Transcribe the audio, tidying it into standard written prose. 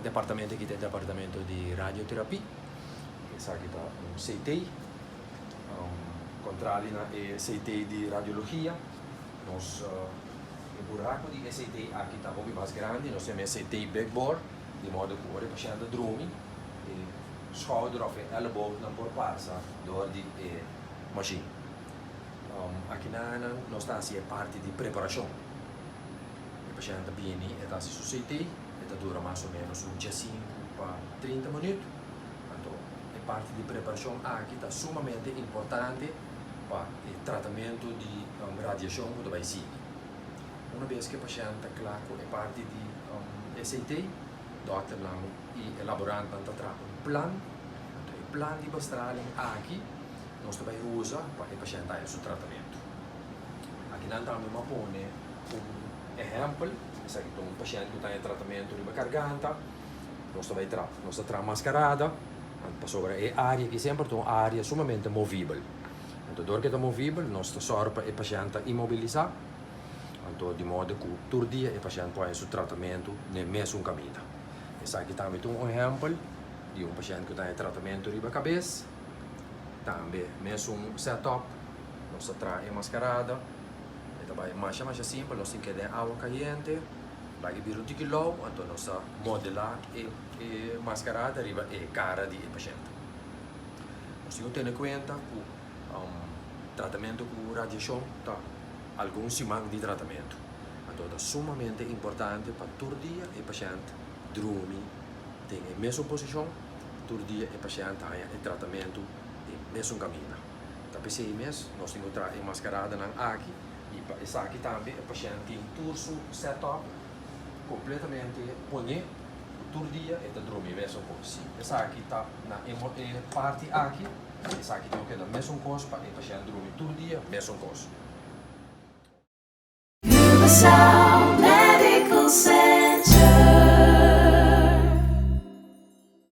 departamento aqui tem departamento de radioterapia, essa aqui tá um CT, controlina e CT de radiologia, nós o buraco de CT aqui está um pouco mais grande, nós temos CT backbore, de modo que o paciente dorme, e schouder of elleboog não pode passar door de machine. Aqui nós está assim a parte de preparação. O paciente viene e está assim no CT, e dura mais ou menos 15 para 30 minutos. Então, a parte de preparação aqui está sumamente importante para o tratamento de radiação que vai seguir. Uma vez que o paciente está claro com a parte de SAT, o doutor e elaborando um plano. Então, o plano de bestraling aqui, nós também usamos para o paciente ter o seu tratamento. Aqui nós também põe exemplo, esse aqui é um paciente que tem tratamento de garganta, nós também traz mascarada, sobre a área que sempre é uma área sumamente movível. Então, doordat het movível, nós zorgen para o paciente imobilizar, então de modo que todo dia o paciente pode fazer o tratamento no mesmo caminho. Esse aqui também é um exemplo de um paciente que tem tratamento de cabeça, também mesmo setup, nós traz a mascarada. Também mais simples, nós temos que ter água quente, vai vir 1 kg, então nós modelar a mascarada arriba a cara do paciente. Nós temos que ter em conta que o tratamento com radiação está alguns semanas de tratamento. Então é sumamente importante para todo dia o paciente dormir em a mesma posição, todo dia o paciente tem o tratamento no mesmo caminho. Então, para 6 meses, nós temos que ter a mascarada aqui. E essa aqui também, o paciente tem todo o setup completamente põe todo dia e está dormindo mesmo coisa. Essa aqui está na parte aqui, essa aqui tem que dar mesmo coisa para o paciente dormir todo dia mesmo coisa.